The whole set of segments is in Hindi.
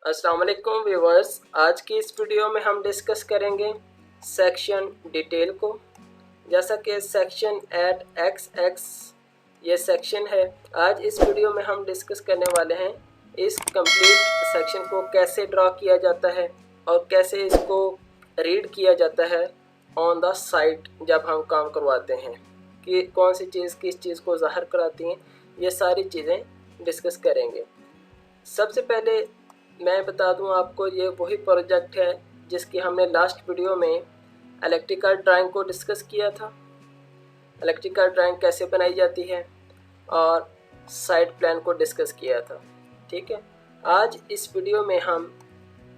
अस्सलाम वालेकुम व्यूवर्स। आज की इस वीडियो में हम डिस्कस करेंगे सेक्शन डिटेल को। जैसा कि सेक्शन एट एक्स एक्स ये सेक्शन है। आज इस वीडियो में हम डिस्कस करने वाले हैं इस कंप्लीट सेक्शन को कैसे ड्रा किया जाता है और कैसे इसको रीड किया जाता है ऑन द साइट जब हम काम करवाते हैं, कि कौन सी चीज़ किस चीज़ को ज़ाहिर कराती हैं। ये सारी चीज़ें डिस्कस करेंगे। सबसे पहले मैं बता दूं आपको, ये वही प्रोजेक्ट है जिसकी हमने लास्ट वीडियो में इलेक्ट्रिकल ड्राइंग को डिस्कस किया था। इलेक्ट्रिकल ड्राइंग कैसे बनाई जाती है और साइट प्लान को डिस्कस किया था। ठीक है, आज इस वीडियो में हम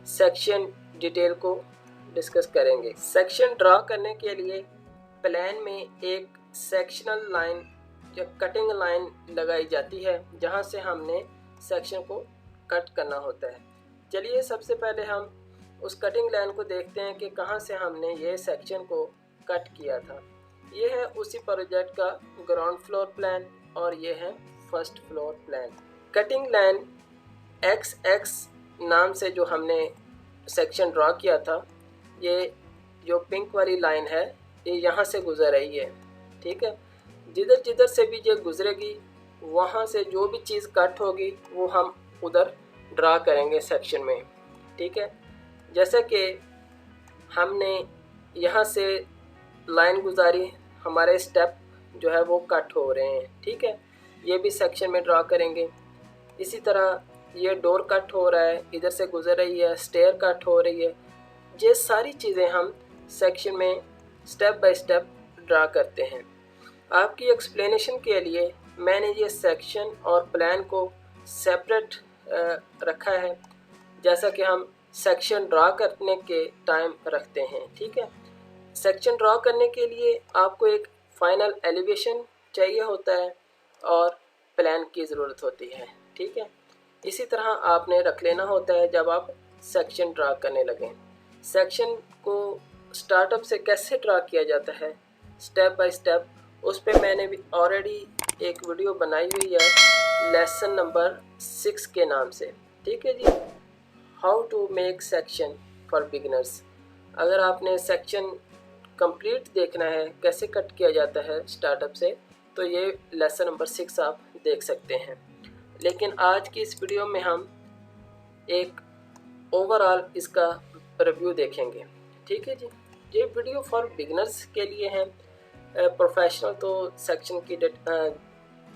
सेक्शन डिटेल को डिस्कस करेंगे। सेक्शन ड्रा करने के लिए प्लान में एक सेक्शनल लाइन या कटिंग लाइन लगाई जाती है जहां से हमने सेक्शन को कट करना होता है। चलिए सबसे पहले हम उस कटिंग लाइन को देखते हैं कि कहां से हमने ये सेक्शन को कट किया था। ये है उसी प्रोजेक्ट का ग्राउंड फ्लोर प्लान और ये है first floor plan. Cutting line x x नाम से जो हमने सेक्शन ड्रा किया था, ये जो पिंक वाली लाइन है ये यहाँ से गुजर रही है। ठीक है, जिधर जिधर से भी ये गुजरेगी वहाँ से जो भी चीज़ कट होगी वो हम उधर ड्रा करेंगे सेक्शन में। ठीक है, जैसे कि हमने यहाँ से लाइन गुजारी, हमारे स्टेप जो है वो कट हो रहे हैं। ठीक है, ये भी सेक्शन में ड्रा करेंगे। इसी तरह ये डोर कट हो रहा है, इधर से गुजर रही है, स्टेयर कट हो रही है। ये सारी चीज़ें हम सेक्शन में स्टेप बाय स्टेप ड्रा करते हैं। आपकी एक्सप्लेनेशन के लिए मैंने ये सेक्शन और प्लान को सेपरेट रखा है, जैसा कि हम सेक्शन ड्रा करने के टाइम रखते हैं। ठीक है, सेक्शन ड्रा करने के लिए आपको एक फाइनल एलिवेशन चाहिए होता है और प्लान की ज़रूरत होती है। ठीक है, इसी तरह आपने रख लेना होता है जब आप सेक्शन ड्रा करने लगें। सेक्शन को स्टार्टअप से कैसे ड्रा किया जाता है स्टेप बाय स्टेप, उस पर मैंने भी ऑलरेडी एक वीडियो बनाई हुई है लेसन नंबर 6 के नाम से। ठीक है जी, how to make section for beginners. अगर आपने सेक्शन कंप्लीट देखना है कैसे कट किया जाता है स्टार्टअप से, तो ये लेसन नंबर 6 आप देख सकते हैं। लेकिन आज की इस वीडियो में हम एक ओवरऑल इसका रिव्यू देखेंगे। ठीक है जी, ये वीडियो फॉर बिगिनर्स के लिए है। प्रोफेशनल तो सेक्शन की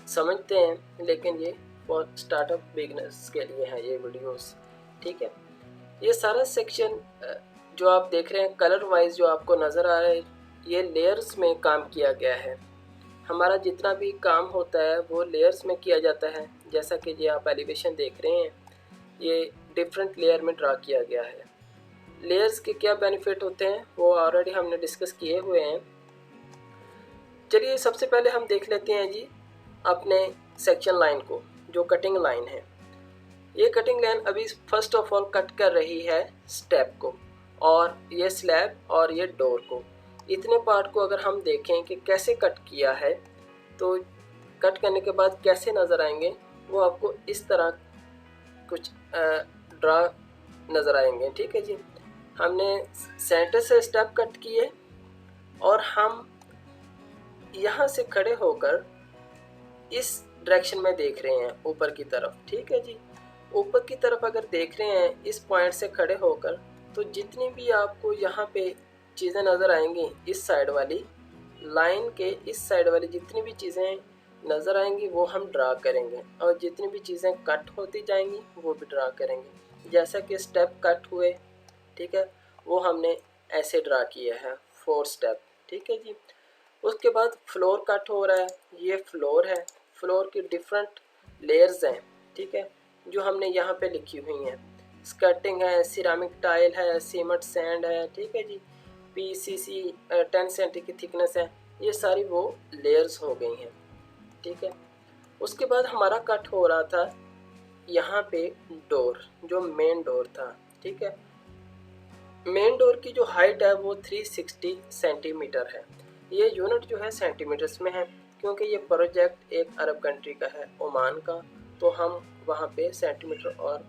समझते हैं, लेकिन ये फॉर स्टार्टअप बिगिनर्स के लिए है ये वीडियोस। ठीक है, ये सारा सेक्शन जो आप देख रहे हैं कलर वाइज जो आपको नज़र आ रहा है, ये लेयर्स में काम किया गया है। हमारा जितना भी काम होता है वो लेयर्स में किया जाता है। जैसा कि ये आप एलिवेशन देख रहे हैं, ये डिफरेंट लेयर में ड्रा किया गया है। लेयर्स के क्या बेनिफिट होते हैं वो ऑलरेडी हमने डिस्कस किए हुए हैं। चलिए सबसे पहले हम देख लेते हैं जी अपने सेक्शन लाइन को, जो कटिंग लाइन है। ये कटिंग लाइन अभी फर्स्ट ऑफ ऑल कट कर रही है स्टेप को और ये स्लैब और ये डोर को। इतने पार्ट को अगर हम देखें कि कैसे कट किया है, तो कट करने के बाद कैसे नज़र आएंगे वो आपको इस तरह कुछ ड्रा नज़र आएंगे। ठीक है जी, हमने सेंटर से स्टेप कट किए और हम यहाँ से खड़े होकर इस डायरेक्शन में देख रहे हैं ऊपर की तरफ। ठीक है जी, ऊपर की तरफ अगर देख रहे हैं इस पॉइंट से खड़े होकर, तो जितनी भी आपको यहाँ पे चीज़ें नज़र आएंगी इस साइड वाली लाइन के इस साइड वाली जितनी भी चीज़ें नज़र आएंगी वो हम ड्रा करेंगे, और जितनी भी चीज़ें कट होती जाएंगी वो भी ड्रा करेंगे। जैसा कि स्टेप कट हुए, ठीक है, वो हमने ऐसे ड्रा किया है 4 स्टेप। ठीक है जी, उसके बाद फ्लोर कट हो रहा है, ये फ्लोर है। फ्लोर की डिफरेंट लेयर्स हैं। ठीक है, जो हमने यहाँ पे लिखी हुई हैं, स्कर्टिंग है, सिरामिक टाइल है, सीमेंट सैंड है। ठीक है जी, पीसीसी 10 सेंटी की थिकनेस है। ये सारी वो लेयर्स हो गई हैं। ठीक है, उसके बाद हमारा कट हो रहा था यहाँ पे डोर, जो मेन डोर था। ठीक है, मेन डोर की जो हाइट है वो 360 सेंटीमीटर है। ये यूनिट जो है सेंटीमीटर्स में है, क्योंकि ये प्रोजेक्ट एक अरब कंट्री का है, ओमान का, तो हम वहाँ पे सेंटीमीटर और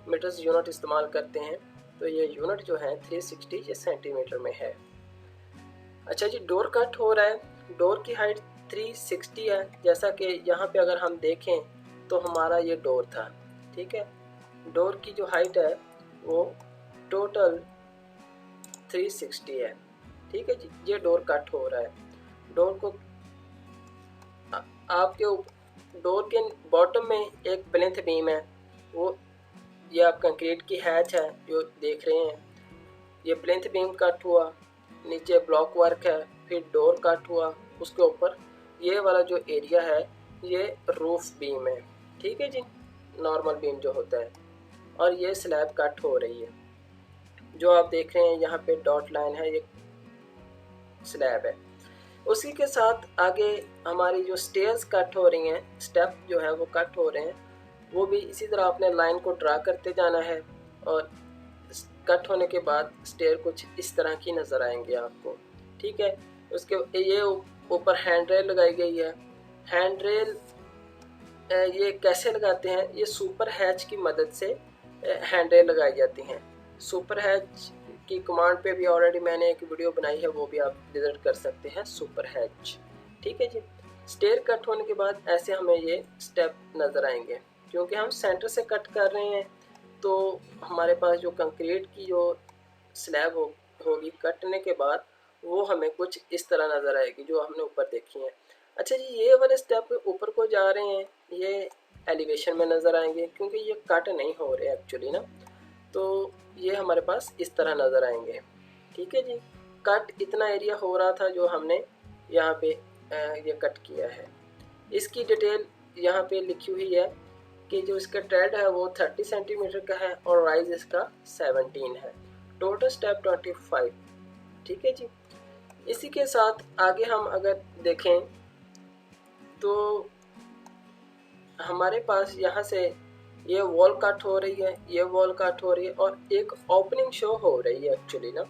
मीटर्स यूनिट इस्तेमाल करते हैं, तो ये यूनिट जो है 360 ये सेंटीमीटर में है। अच्छा जी, डोर कट हो रहा है, डोर की हाइट 360 है। जैसा कि यहाँ पे अगर हम देखें तो हमारा ये डोर था, ठीक है। डोर की जो हाइट है वो टोटल 360 है, ठीक है जी। ये डोर कट हो रहा है। डोर को आपके डोर के बॉटम में एक प्लिंथ बीम है, वो ये आप कंक्रीट की हैच है जो देख रहे हैं, ये प्लिंथ बीम कट हुआ, नीचे ब्लॉक वर्क है, फिर डोर कट हुआ, उसके ऊपर ये वाला जो एरिया है ये रूफ बीम है, ठीक है जी, नॉर्मल बीम जो होता है। और ये स्लैब कट हो रही है, जो आप देख रहे हैं यहाँ पे डॉट लाइन है, ये स्लैब है। उसी के साथ आगे हमारी जो स्टेयर्स कट हो रही हैं, स्टेप जो है वो कट हो रहे हैं, वो भी इसी तरह अपने लाइन को ड्रा करते जाना है। और कट होने के बाद स्टेयर कुछ इस तरह की नज़र आएंगे आपको, ठीक है। उसके ये ऊपर हैंड रेल लगाई गई है। हैंड रेल ये कैसे लगाते हैं, ये सुपर हैच की मदद से हैंड रेल लगाई जाती हैं। सुपर हैच की कमांड पे भी ऑलरेडी मैंने एक वीडियो बनाई है, वो भी आप विजिट कर सकते हैं, सुपर हैच, ठीक है जी। स्टेयर कट होने के बाद ऐसे हमें ये स्टेप नज़र आएंगे। क्योंकि हम सेंटर से कट कर रहे हैं तो हमारे पास जो कंक्रीट की जो स्लैब होगी कटने के बाद वो हमें कुछ इस तरह नज़र आएगी जो हमने ऊपर देखी है। अच्छा जी, ये वाले स्टेप ऊपर को जा रहे हैं, ये एलिवेशन में नज़र आएंगे क्योंकि ये कट नहीं हो रहे एक्चुअली ना, तो ये हमारे पास इस तरह नज़र आएंगे, ठीक है जी। कट इतना एरिया हो रहा था जो हमने यहाँ पे ये कट किया है। इसकी डिटेल यहाँ पे लिखी हुई है कि जो इसका ट्रेड है वो 30 सेंटीमीटर का है और राइज इसका 17 है, टोटल स्टेप 25, ठीक है जी। इसी के साथ आगे हम अगर देखें तो हमारे पास यहाँ से ये वॉल कट हो रही है, ये वॉल कट हो रही है और एक ओपनिंग शो हो रही है एक्चुअली ना।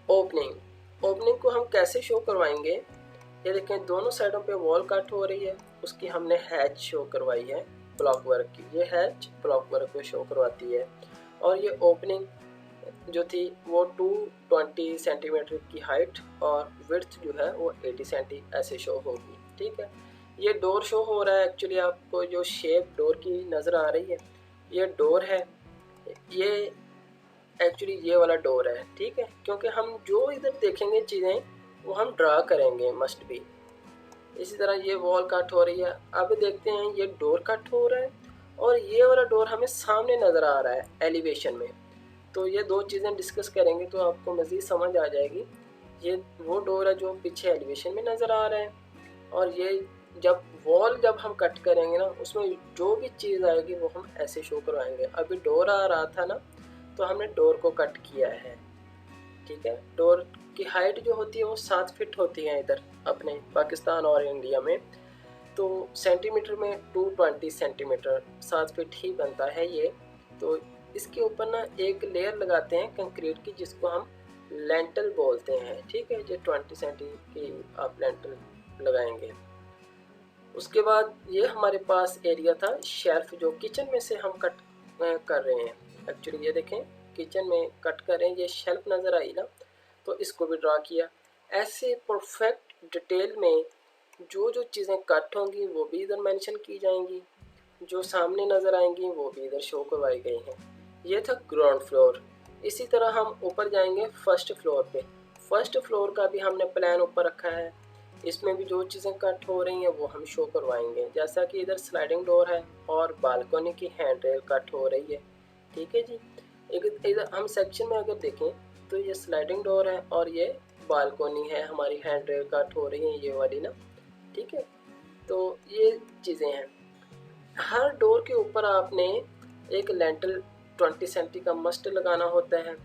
ओपनिंग को हम कैसे शो करवाएंगे, ये देखें दोनों साइडों पे वॉल कट हो रही है, उसकी हमने हैच शो करवाई है ब्लॉक वर्क की, ये हैच ब्लॉक वर्क को शो करवाती है। और ये ओपनिंग जो थी वो 220 सेंटीमीटर की हाइट और विड्थ जो है वो 80 सेंटी ऐसे शो होगी, ठीक है। ये डोर शो हो रहा है एक्चुअली, आपको जो शेप डोर की नज़र आ रही है ये डोर है, ये एक्चुअली ये वाला डोर है, ठीक है। क्योंकि हम जो इधर देखेंगे चीज़ें वो हम ड्रा करेंगे मस्ट बी। इसी तरह ये वॉल कट हो रही है, अब देखते हैं ये डोर कट हो रहा है और ये वाला डोर हमें सामने नज़र आ रहा है एलिवेशन में। तो ये दो चीज़ें डिस्कस करेंगे तो आपको मज़ीद समझ आ जाएगी। ये वो डोर है जो पीछे एलिवेशन में नज़र आ रहा है, और ये जब हम कट करेंगे ना उसमें जो भी चीज़ आएगी वो हम ऐसे शो करवाएंगे। अभी डोर आ रहा था ना तो हमने डोर को कट किया है, ठीक है। डोर की हाइट जो होती है वो 7 फीट होती है इधर अपने पाकिस्तान और इंडिया में, तो सेंटीमीटर में 220 सेंटीमीटर 7 फीट ही बनता है ये। तो इसके ऊपर ना एक लेयर लगाते हैं कंक्रीट की जिसको हम लेंटल बोलते हैं, ठीक है। जो 20 सेंटी की आप लेंटल लगाएंगे। उसके बाद ये हमारे पास एरिया था शेल्फ जो किचन में से हम कट कर रहे हैं एक्चुअली, ये देखें किचन में कट कर रहे हैं, ये शेल्फ नज़र आई ना, तो इसको भी ड्रा किया। ऐसे परफेक्ट डिटेल में जो जो चीज़ें कट होंगी वो भी इधर मेंशन की जाएंगी, जो सामने नज़र आएंगी वो भी इधर शो करवाई गई हैं। ये था ग्राउंड फ्लोर। इसी तरह हम ऊपर जाएंगे फर्स्ट फ्लोर पे। फर्स्ट फ्लोर का भी हमने प्लान ऊपर रखा है, इसमें भी जो चीज़ें कट हो रही हैं वो हम शो करवाएंगे। जैसा कि इधर स्लाइडिंग डोर है और बालकनी की हैंड रेल कट हो रही है, ठीक है जी। इधर हम सेक्शन में अगर देखें तो ये स्लाइडिंग डोर है और ये बालकनी है, हमारी हैंड रेल कट हो रही है ये वाली ना, ठीक है। तो ये चीज़ें हैं। हर डोर के ऊपर आपने एक लेंटल 20 सेंटी का मस्ट लगाना होता है,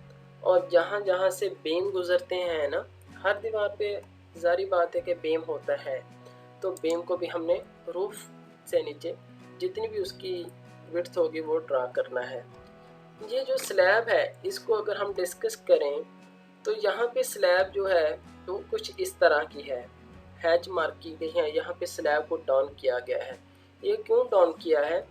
और जहाँ जहाँ से बीम गुजरते हैं ना, हर दीवार पे जारी बात है कि बीम होता है, तो बीम को भी हमने रूफ से नीचे जितनी भी उसकी विड्थ होगी वो ड्रा करना है। ये जो स्लैब है इसको अगर हम डिस्कस करें तो यहाँ पे स्लैब जो है वो कुछ इस तरह की है, हैच मार्क की गई है, यहाँ पे स्लैब को डाउन किया गया है। ये क्यों डाउन किया है,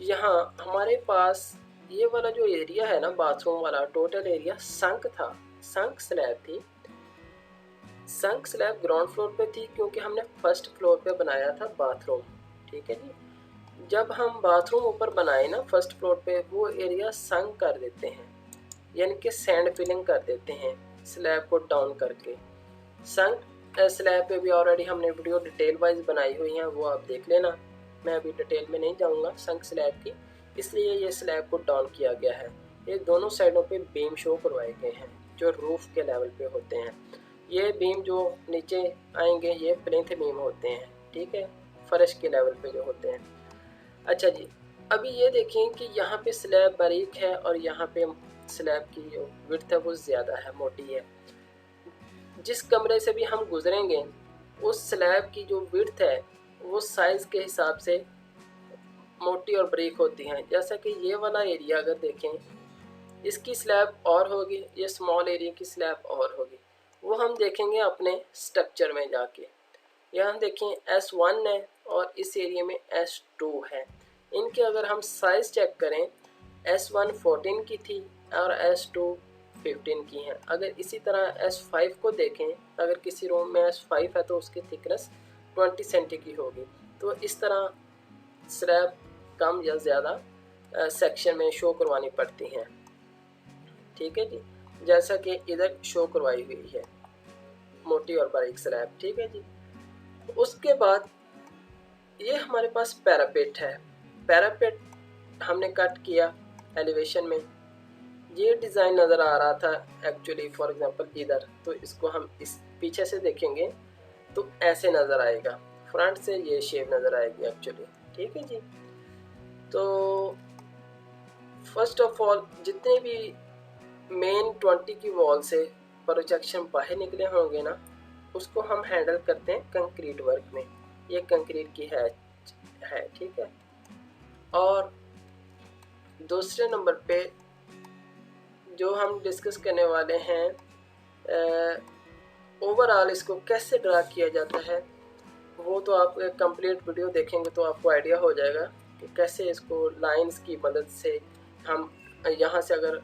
यहाँ हमारे पास ये वाला जो एरिया है ना बाथरूम वाला, टोटल एरिया संक था, संक स्लैब थी। संक स्लैब ग्राउंड फ्लोर पे थी क्योंकि हमने फर्स्ट फ्लोर पे बनाया था बाथरूम। ठीक है जी। जब हम बाथरूम ऊपर बनाए ना फर्स्ट फ्लोर पे, वो एरिया संक कर देते हैं, यानी कि सैंड फिलिंग कर देते हैं स्लैब को डाउन करके। संक स्लैब पे भी ऑलरेडी हमने वीडियो डिटेल वाइज बनाई हुई है, वो आप देख लेना। मैं अभी डिटेल में नहीं जाऊंगा संक स्लैब की, इसलिए ये स्लैब को डाउन किया गया है। ये दोनों साइडों पे बीम शो करवाए गए हैं जो रूफ के लेवल पे होते हैं। ये बीम जो नीचे आएंगे ये प्लिंथ बीम होते हैं, ठीक है, फर्श के लेवल पे जो होते हैं। अच्छा जी, अभी ये देखें कि यहाँ पे स्लैब बारीक है और यहाँ पे स्लैब की जो विड्थ है वो ज़्यादा है, मोटी है। जिस कमरे से भी हम गुजरेंगे उस स्लैब की जो विड्थ है वो साइज़ के हिसाब से मोटी और बारीक होती हैं। जैसा कि ये वाला एरिया अगर देखें, इसकी स्लैब और होगी, ये स्मॉल एरिया की स्लैब और होगी, वो हम देखेंगे अपने स्ट्रक्चर में जाके। यहाँ देखें S1 है और इस एरिया में S2 है। इनके अगर हम साइज़ चेक करें, S1 14 की थी और S2 15 की है। अगर इसी तरह S5 को देखें, अगर किसी रूम में S5 है तो उसकी थिकनेस 20 सेंटी की होगी। तो इस तरह स्लैब कम या ज़्यादा सेक्शन में शो करवानी पड़ती हैं। ठीक है जी, जैसा कि इधर शो करवाई हुई है, मोटी और बारीक स्लैब। ठीक है जी। उसके बाद ये हमारे पास पैरापेट है। पैरापेट हमने कट किया एलिवेशन में, ये डिज़ाइन नज़र आ रहा था एक्चुअली, फॉर एग्जांपल इधर, तो इसको हम इस पीछे से देखेंगे तो ऐसे नज़र आएगा, फ्रंट से ये शेप नज़र आएगी एक्चुअली। ठीक है जी। तो फर्स्ट ऑफ ऑल जितने भी मेन 20 की वॉल से प्रोजेक्शन बाहर निकले होंगे ना, उसको हम हैंडल करते हैं कंक्रीट वर्क में। ये कंक्रीट की है, ठीक है। और दूसरे नंबर पे जो हम डिस्कस करने वाले हैं, ओवरऑल इसको कैसे ड्रा किया जाता है, वो तो आप कंप्लीट वीडियो देखेंगे तो आपको आइडिया हो जाएगा कि कैसे इसको लाइंस की मदद से हम यहाँ से अगर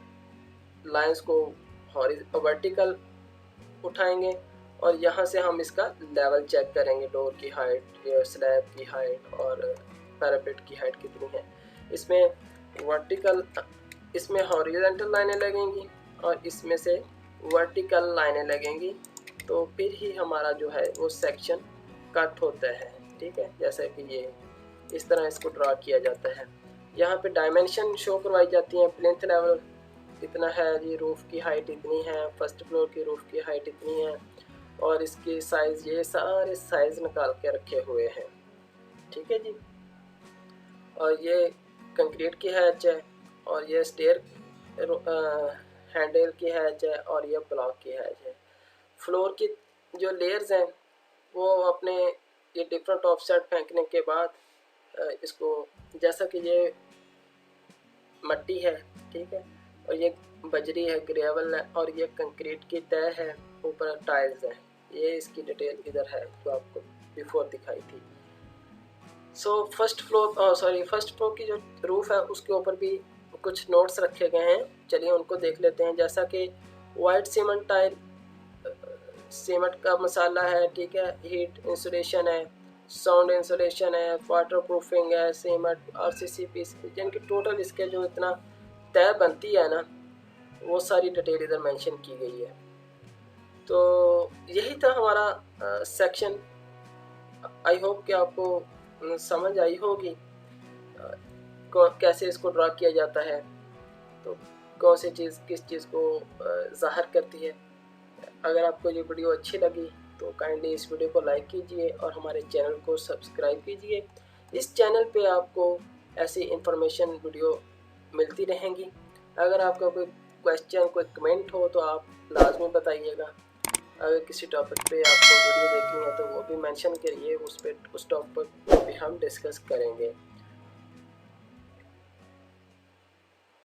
लाइंस को वर्टिकल उठाएंगे और यहाँ से हम इसका लेवल चेक करेंगे, डोर की हाइट या स्लैब की हाइट और पैरापेट की हाइट कितनी है। इसमें वर्टिकल, इसमें हॉरिजॉन्टल लाइनें लगेंगी और इसमें से वर्टिकल लाइनें लगेंगी, तो फिर ही हमारा जो है वो सेक्शन कट होता है। ठीक है, जैसा कि ये इस तरह इसको ड्रा किया जाता है। यहाँ पे डायमेंशन शो करवाई जाती हैं, प्लिंथ लेवल इतना है जी, रूफ़ की हाइट इतनी है, फर्स्ट फ्लोर की रूफ़ की हाइट इतनी है, और इसकी साइज़, ये सारे साइज़ निकाल के रखे हुए हैं। ठीक है जी। और ये कंक्रीट की हैच है और ये स्टेयर हैंडल की हैच है और ये ब्लॉक की हैच है। फ्लोर की जो लेयर्स हैं वो अपने ये डिफरेंट ऑफसेट फेंकने के बाद इसको, जैसा कि ये मट्टी है, ठीक है, और ये बजरी है, ग्रेवल है, और ये कंक्रीट की तय है, ऊपर टाइल्स है। ये इसकी डिटेल इधर है जो आपको बिफोर दिखाई थी। फर्स्ट फ्लोर की जो रूफ है उसके ऊपर भी कुछ नोट्स रखे गए हैं, चलिए उनको देख लेते हैं। जैसा कि वाइट सीमेंट टाइल, सीमेंट का मसाला है, ठीक है, हीट इंसुलेशन है, साउंड इंसुलेशन है, वाटर प्रूफिंग है, सीमेंट, RCCP, जिनकी टोटल इसके जो इतना तय बनती है ना, वो सारी डिटेल इधर मेंशन की गई है। तो यही था हमारा सेक्शन। आई होप कि आपको समझ आई होगी कैसे इसको ड्रा किया जाता है, तो कौन सी चीज़ किस चीज़ को ज़ाहिर करती है। अगर आपको ये वीडियो अच्छी लगी तो काइंडली इस वीडियो को लाइक कीजिए और हमारे चैनल को सब्सक्राइब कीजिए। इस चैनल पे आपको ऐसी इंफॉर्मेशन वीडियो मिलती रहेंगी। अगर आपका कोई क्वेश्चन, कोई कमेंट हो तो आप लाजमी बताइएगा। अगर किसी टॉपिक पे आपको वीडियो देखनी है तो वो भी मेंशन करिए, उस टॉपिक पे भी हम डिस्कस करेंगे।